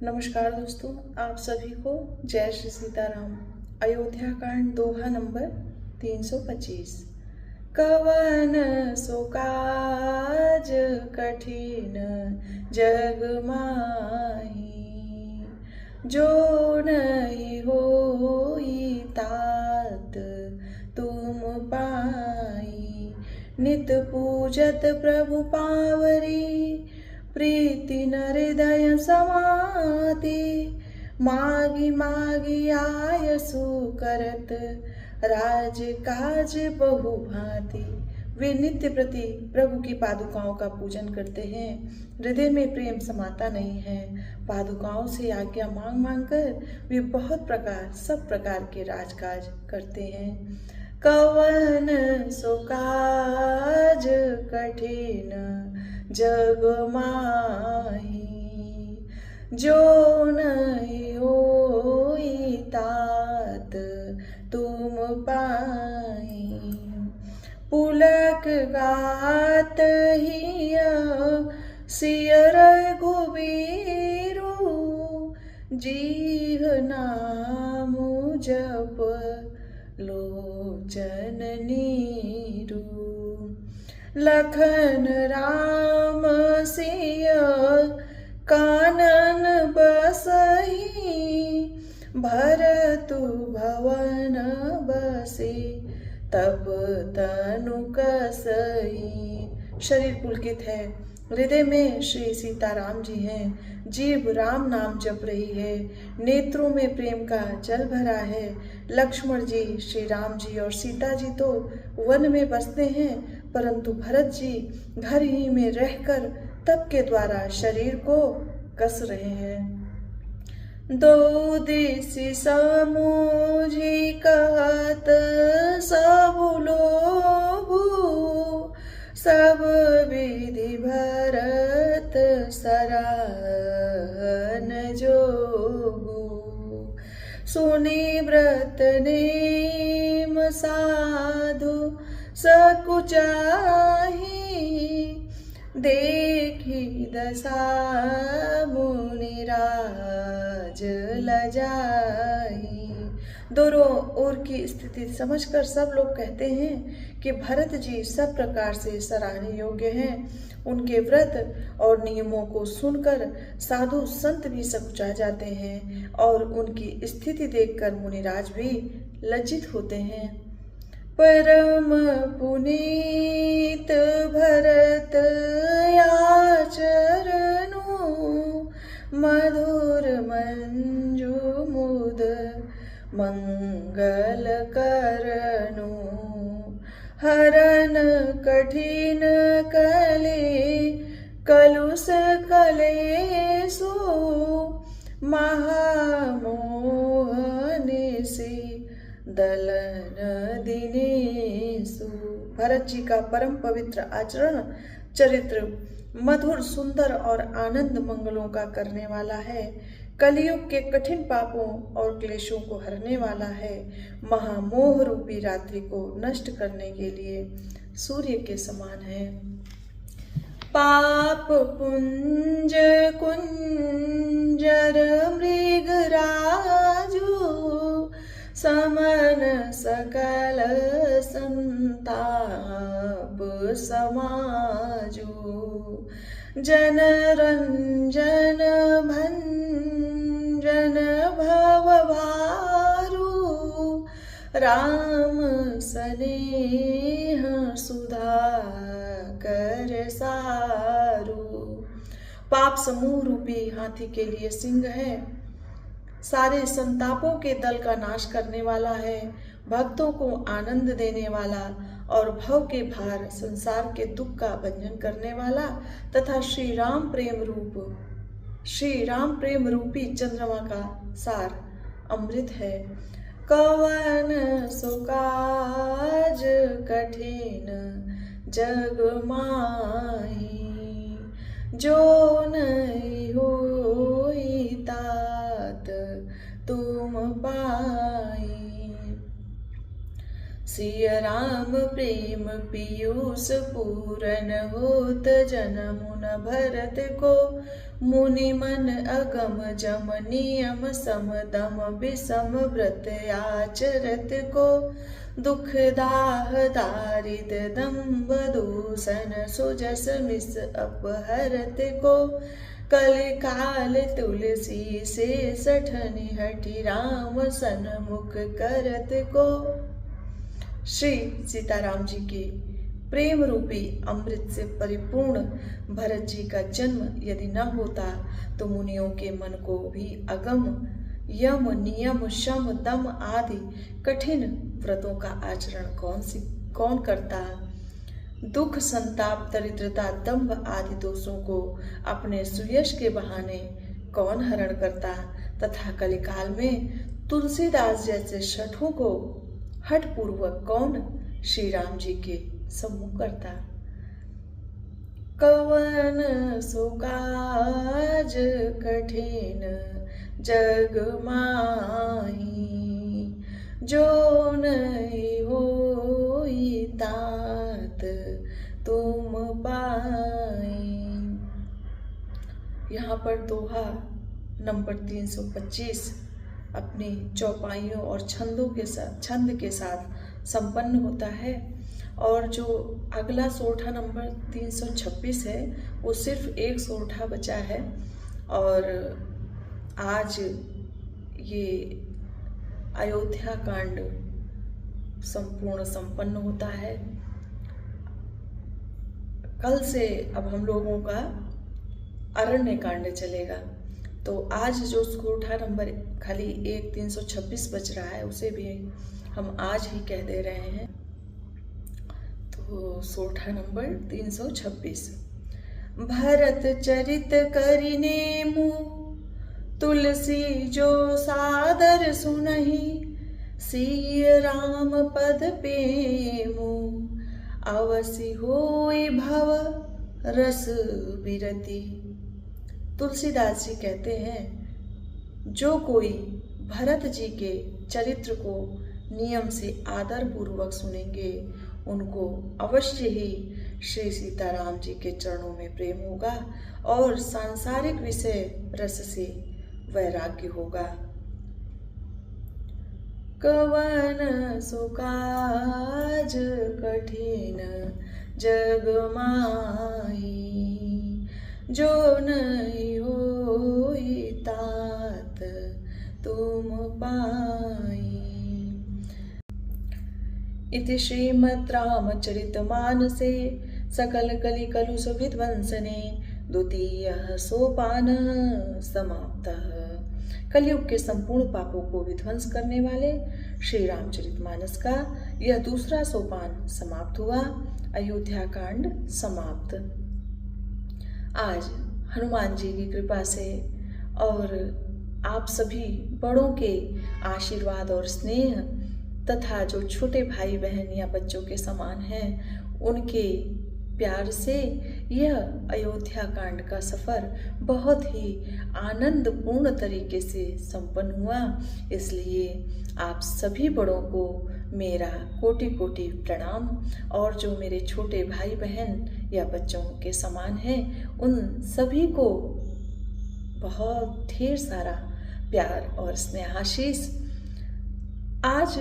नमस्कार दोस्तों, आप सभी को जय श्री सीताराम। अयोध्या कांड दोहा नंबर 325। कवन सो काज कठिन जग माही, जो नहीं होई तात तुम पाई। नित पूजत प्रभु पावरी, प्रीति न हृदय समाति। मागी मागी आयसु करत, राज काज बहु भांति। वे नित्य प्रति प्रभु की पादुकाओं का पूजन करते हैं, हृदय में प्रेम समाता नहीं है। पादुकाओं से आज्ञा मांग मांग कर वे बहुत प्रकार सब प्रकार के राजकाज करते हैं। कवन सो काज कठिन जग माही, जो नहीं होई तात तुम पाई। पुलक गात हिया सियर घुबीरू, जीह नाम जप लोचन नीरू। लखन राम सिय कानन बसही, भरतु भवन बसे तब तनु कसई। शरीर पुलकित है, हृदय में श्री सीताराम जी हैं। जीभ राम नाम जप रही है, नेत्रों में प्रेम का जल भरा है। लक्ष्मण जी, श्री राम जी और सीता जी तो वन में बसते हैं, परंतु भरत जी घर ही में रहकर तप के द्वारा शरीर को कस रहे हैं। दो दिसि समूझी कहत सब लोभु, सब विधि भरत सराहन जोगु। सुनि व्रत नेम साधु सकुचाही, देखी दशा मुनिराज लजाई। दोनों ओर की स्थिति समझकर सब लोग कहते हैं कि भरत जी सब प्रकार से सराहनीय योग्य हैं। उनके व्रत और नियमों को सुनकर साधु संत भी सकुचा जाते हैं और उनकी स्थिति देखकर मुनिराज भी लज्जित होते हैं। परम पुनीत भरत आचरणु, मधुर मंजु मुद मंगल करनु। हरन कठिन कले कलुष कलेसु, महामोहन से दलन दिनेसु। भरत जी का परम पवित्र आचरण चरित्र मधुर सुंदर और आनंद मंगलों का करने वाला है। कलयुग के कठिन पापों और क्लेशों को हरने वाला है। महामोह रूपी रात्रि को नष्ट करने के लिए सूर्य के समान है। पाप पुंज कुंजर मृगराजु, समन सकल संताप समाजु। जन रंजन भंजन भव भारू, राम स्नेह सुधा कर सारू। पाप समूह रूपी हाथी के लिए सिंह है, सारे संतापों के दल का नाश करने वाला है। भक्तों को आनंद देने वाला और भव के भार संसार के दुख का भंजन करने वाला तथा श्री राम प्रेम रूपी चंद्रमा का सार अमृत है। कवन सो काज कठिन जग माही, जो नहीं होई तात तुम पाई। सिय राम प्रेम पीयूष पूरन होत, जनमुन भरत को मुनि मन अगम जम नियम सम दम विषम व्रत आचरत को दुख दाह दारिद दम्भ दूषण सुजस मिस अपहरत को कल काल तुलसी से सठनि हठि राम सन्मुख करत को। श्री सीताराम जी के प्रेम रूपी अमृत से परिपूर्ण भरत जी का जन्म यदि न होता तो मुनियों के मन को भी अगम यम नियम शम दम आदि कठिन व्रतों का आचरण कौन करता। दुख संताप दरिद्रता दंभ आदि दोषों को अपने सुयश के बहाने कौन हरण करता तथा कलिकाल में तुलसीदास जैसे शठों को हठ पूर्वक कौन श्री राम जी के सम्मुख करता। कवन सो काज कठिन जग माही जो नहीं होई तात तुम पाई। यहाँ पर दोहा नंबर 325 अपनी चौपाइयों और छंद के साथ संपन्न होता है और जो अगला सोरठा नंबर 326 है वो सिर्फ एक सोरठा बचा है और आज ये अयोध्या कांड संपूर्ण संपन्न होता है। कल से अब हम लोगों का अरण्य कांड चलेगा तो आज जो सोरठा नंबर खाली 326 बच रहा है उसे भी हम आज ही कह दे रहे हैं। तो सोरठा नंबर 326 भरत चरित करिने मुँह तुलसी जो सादर सुनहि सिय राम पद पेमु अवसि होई भव रस बिरति। तुलसीदास जी कहते हैं जो कोई भरत जी के चरित्र को नियम से आदर पूर्वक सुनेंगे उनको अवश्य ही श्री सीताराम जी के चरणों में प्रेम होगा और सांसारिक विषय रस से वैराग्य होगा। कवन सो काज कठिन जग माही जो नहीं होई तात तुम पाई। इति श्रीमद् रामचरितमानसे सकल कलि कलुष विध्वंसने द्वितीयः सोपानः समाप्तः। कलयुग के संपूर्ण पापों को विध्वंस करने वाले श्री रामचरितमानस का यह दूसरा सोपान समाप्त हुआ। अयोध्या कांड समाप्त। आज हनुमान जी की कृपा से और आप सभी बड़ों के आशीर्वाद और स्नेह तथा जो छोटे भाई बहन या बच्चों के समान हैं उनके प्यार से यह अयोध्या कांड का सफ़र बहुत ही आनंदपूर्ण तरीके से संपन्न हुआ। इसलिए आप सभी बड़ों को मेरा कोटि कोटि प्रणाम और जो मेरे छोटे भाई बहन या बच्चों के समान हैं उन सभी को बहुत ढेर सारा प्यार और स्नेहाशीष। आज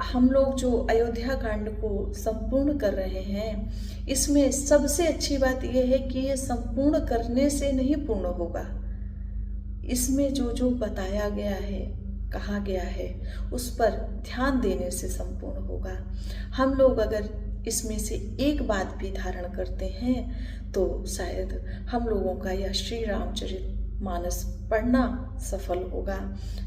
हम लोग जो अयोध्या कांड को संपूर्ण कर रहे हैं इसमें सबसे अच्छी बात यह है कि ये संपूर्ण करने से नहीं पूर्ण होगा। इसमें जो जो बताया गया है कहा गया है उस पर ध्यान देने से संपूर्ण होगा। हम लोग अगर इसमें से एक बात भी धारण करते हैं तो शायद हम लोगों का यह श्री रामचरित मानस पढ़ना सफल होगा।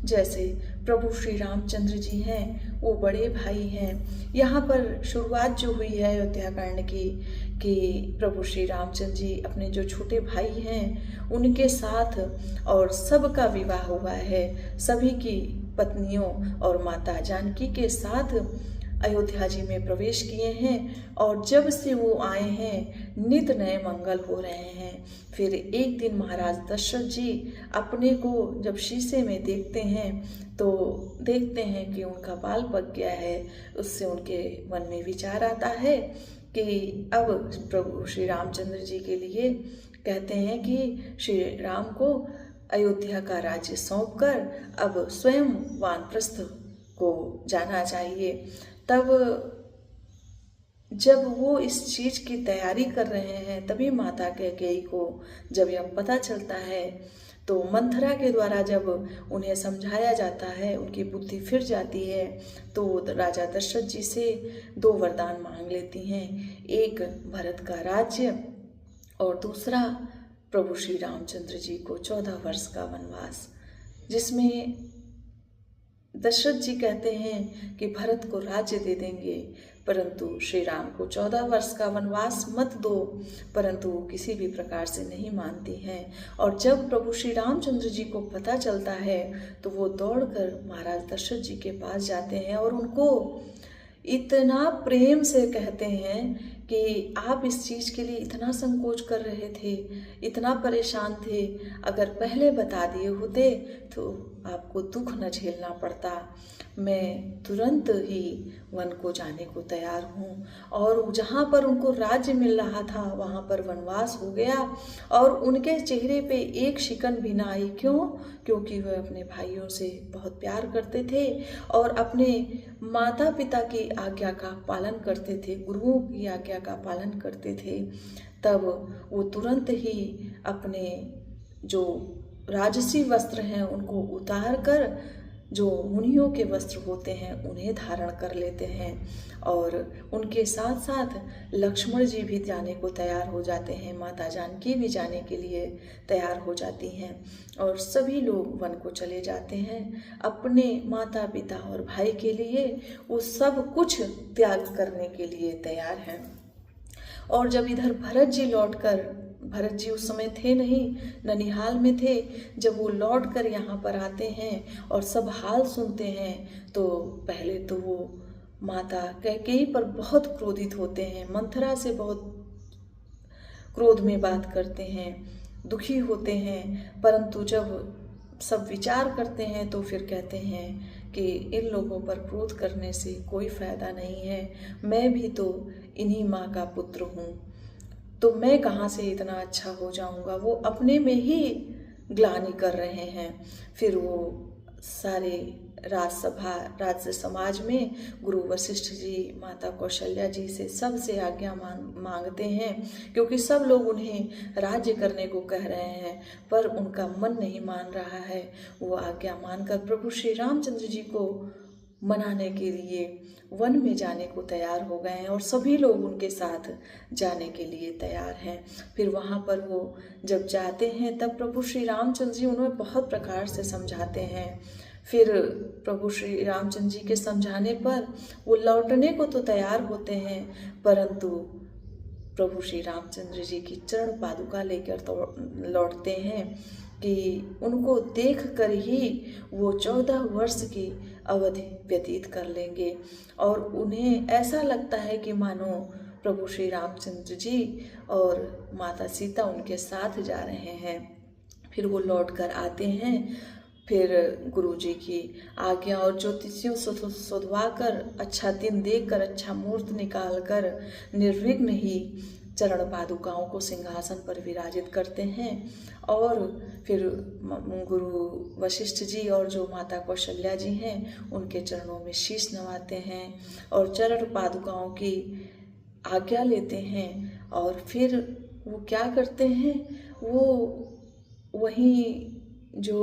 जैसे प्रभु श्री रामचंद्र जी हैं वो बड़े भाई हैं। यहाँ पर शुरुआत जो हुई है अयोध्या कांड की कि प्रभु श्री रामचंद्र जी अपने जो छोटे भाई हैं उनके साथ और सबका विवाह हुआ है। सभी की पत्नियों और माता जानकी के साथ अयोध्या जी में प्रवेश किए हैं और जब से वो आए हैं नित नए मंगल हो रहे हैं। फिर एक दिन महाराज दशरथ जी अपने को जब शीशे में देखते हैं तो देखते हैं कि उनका बाल पक गया है। उससे उनके मन में विचार आता है कि अब प्रभु श्री रामचंद्र जी के लिए कहते हैं कि श्री राम को अयोध्या का राज्य सौंपकर अब स्वयं वानप्रस्थ को जाना चाहिए। तब जब वो इस चीज की तैयारी कर रहे हैं तभी माता कैकेयी को जब यह पता चलता है तो मंथरा के द्वारा जब उन्हें समझाया जाता है, उनकी बुद्धि फिर जाती है, तो राजा दशरथ जी से 2 वरदान मांग लेती हैं। एक भरत का राज्य और दूसरा प्रभु श्री रामचंद्र जी को 14 वर्ष का वनवास, जिसमें दशरथ जी कहते हैं कि भरत को राज्य दे देंगे परंतु श्री राम को 14 वर्ष का वनवास मत दो, परंतु वो किसी भी प्रकार से नहीं मानती हैं। और जब प्रभु श्री रामचंद्र जी को पता चलता है तो वो दौड़कर महाराज दशरथ जी के पास जाते हैं और उनको इतना प्रेम से कहते हैं कि आप इस चीज़ के लिए इतना संकोच कर रहे थे, इतना परेशान थे, अगर पहले बता दिए होते तो आपको दुख न झेलना पड़ता। मैं तुरंत ही वन को जाने को तैयार हूँ। और जहाँ पर उनको राज्य मिल रहा था वहाँ पर वनवास हो गया और उनके चेहरे पे एक शिकन भी ना आई। क्यों? क्योंकि वे अपने भाइयों से बहुत प्यार करते थे और अपने माता पिता की आज्ञा का पालन करते थे, गुरुओं की आज्ञा का पालन करते थे। तब वो तुरंत ही अपने जो राजसी वस्त्र हैं उनको उतार कर जो मुनियों के वस्त्र होते हैं उन्हें धारण कर लेते हैं और उनके साथ साथ लक्ष्मण जी भी जाने को तैयार हो जाते हैं, माता जानकी भी जाने के लिए तैयार हो जाती हैं और सभी लोग वन को चले जाते हैं। अपने माता पिता और भाई के लिए वो सब कुछ त्याग करने के लिए तैयार हैं। और जब इधर भरत जी लौटकर, भरत जी उस समय थे नहीं, ननिहाल में थे, जब वो लौट कर यहाँ पर आते हैं और सब हाल सुनते हैं तो पहले तो वो माता कैकेयी पर बहुत क्रोधित होते हैं, मंथरा से बहुत क्रोध में बात करते हैं, दुखी होते हैं। परंतु जब सब विचार करते हैं तो फिर कहते हैं कि इन लोगों पर क्रोध करने से कोई फायदा नहीं है, मैं भी तो इन्हीं माँ का पुत्र हूँ, तो मैं कहाँ से इतना अच्छा हो जाऊँगा। वो अपने में ही ग्लानि कर रहे हैं। फिर वो सारे राजसभा राज्य समाज में गुरु वशिष्ठ जी, माता कौशल्या जी से सबसे आज्ञा मांगते हैं क्योंकि सब लोग उन्हें राज्य करने को कह रहे हैं पर उनका मन नहीं मान रहा है। वो आज्ञा मानकर प्रभु श्री रामचंद्र जी को मनाने के लिए वन में जाने को तैयार हो गए हैं और सभी लोग उनके साथ जाने के लिए तैयार हैं। फिर वहाँ पर वो जब जाते हैं तब प्रभु श्री रामचंद्र जी उन्हें बहुत प्रकार से समझाते हैं। फिर प्रभु श्री रामचंद्र जी के समझाने पर वो लौटने को तो तैयार होते हैं परंतु प्रभु श्री रामचंद्र जी की चरण पादुका लेकर तो लौटते हैं कि उनको देख कर ही वो 14 वर्ष की अवधि व्यतीत कर लेंगे और उन्हें ऐसा लगता है कि मानो प्रभु श्री रामचंद्र जी और माता सीता उनके साथ जा रहे हैं। फिर वो लौट कर आते हैं, फिर गुरु जी की आज्ञा और ज्योतिषियों से सुधवा कर अच्छा दिन देख कर अच्छा मुहूर्त निकाल कर निर्विघ्न ही चरण पादुकाओं को सिंहासन पर विराजित करते हैं और फिर गुरु वशिष्ठ जी और जो माता कौशल्या जी हैं उनके चरणों में शीश नवाते हैं और चरण पादुकाओं की आज्ञा लेते हैं। और फिर वो क्या करते हैं, वो वहीं जो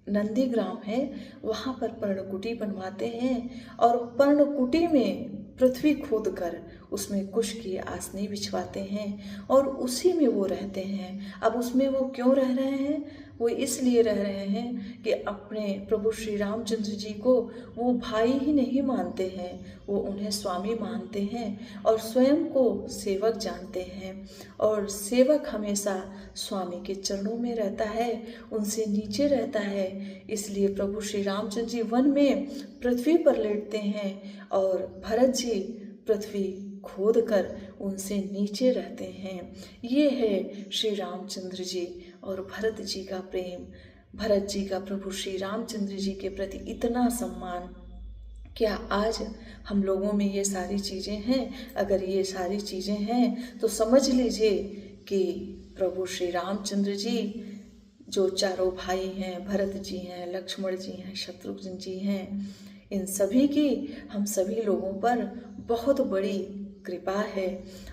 नंदीग्राम है वहाँ पर पर्णकुटी बनवाते हैं और पर्णकुटी में पृथ्वी खोद कर उसमें कुश की आसनी बिछवाते हैं और उसी में वो रहते हैं। अब उसमें वो क्यों रह रहे हैं? वो इसलिए रह रहे हैं कि अपने प्रभु श्री रामचंद्र जी को वो भाई ही नहीं मानते हैं, वो उन्हें स्वामी मानते हैं और स्वयं को सेवक जानते हैं और सेवक हमेशा स्वामी के चरणों में रहता है, उनसे नीचे रहता है। इसलिए प्रभु श्री रामचंद्र जी वन में पृथ्वी पर लेटते हैं और भरत जी पृथ्वी खोद कर उनसे नीचे रहते हैं। ये है श्री रामचंद्र जी और भरत जी का प्रेम, भरत जी का प्रभु श्री रामचंद्र जी के प्रति इतना सम्मान। क्या आज हम लोगों में ये सारी चीज़ें हैं? अगर ये सारी चीज़ें हैं तो समझ लीजिए कि प्रभु श्री रामचंद्र जी जो चारों भाई हैं, भरत जी हैं, लक्ष्मण जी हैं, शत्रुघ्न जी हैं, इन सभी की हम सभी लोगों पर बहुत बड़ी कृपा है।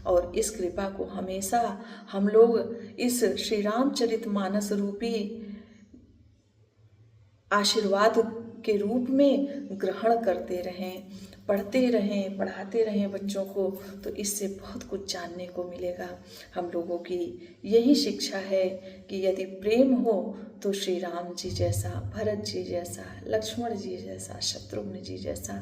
और इस कृपा को हमेशा हम लोग इस श्री रामचरितमानस रूपी आशीर्वाद के रूप में ग्रहण करते रहें, पढ़ते रहें, पढ़ाते रहें बच्चों को, तो इससे बहुत कुछ जानने को मिलेगा। हम लोगों की यही शिक्षा है कि यदि प्रेम हो तो श्री राम जी जैसा, भरत जी जैसा, लक्ष्मण जी जैसा, शत्रुघ्न जी जैसा,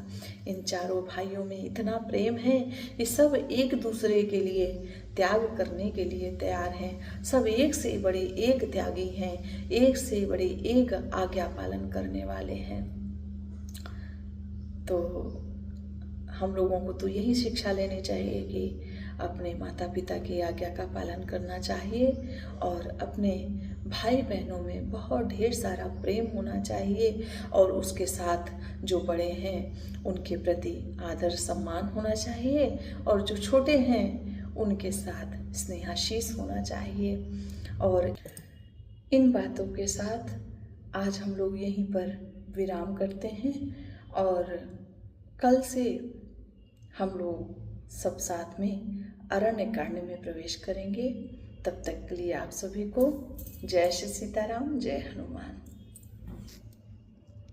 इन चारों भाइयों में इतना प्रेम है कि सब एक दूसरे के लिए त्याग करने के लिए तैयार हैं। सब एक से बड़े एक त्यागी हैं, एक से बड़े एक आज्ञा पालन करने वाले हैं। तो हम लोगों को तो यही शिक्षा लेनी चाहिए कि अपने माता पिता की आज्ञा का पालन करना चाहिए और अपने भाई बहनों में बहुत ढेर सारा प्रेम होना चाहिए और उसके साथ जो बड़े हैं उनके प्रति आदर सम्मान होना चाहिए और जो छोटे हैं उनके साथ स्नेहाशीष होना चाहिए। और इन बातों के साथ आज हम लोग यहीं पर विराम करते हैं और कल से हम लोग सब साथ में अरण्य कांड में प्रवेश करेंगे। तब तक के लिए आप सभी को जय श्री सीताराम, जय हनुमान।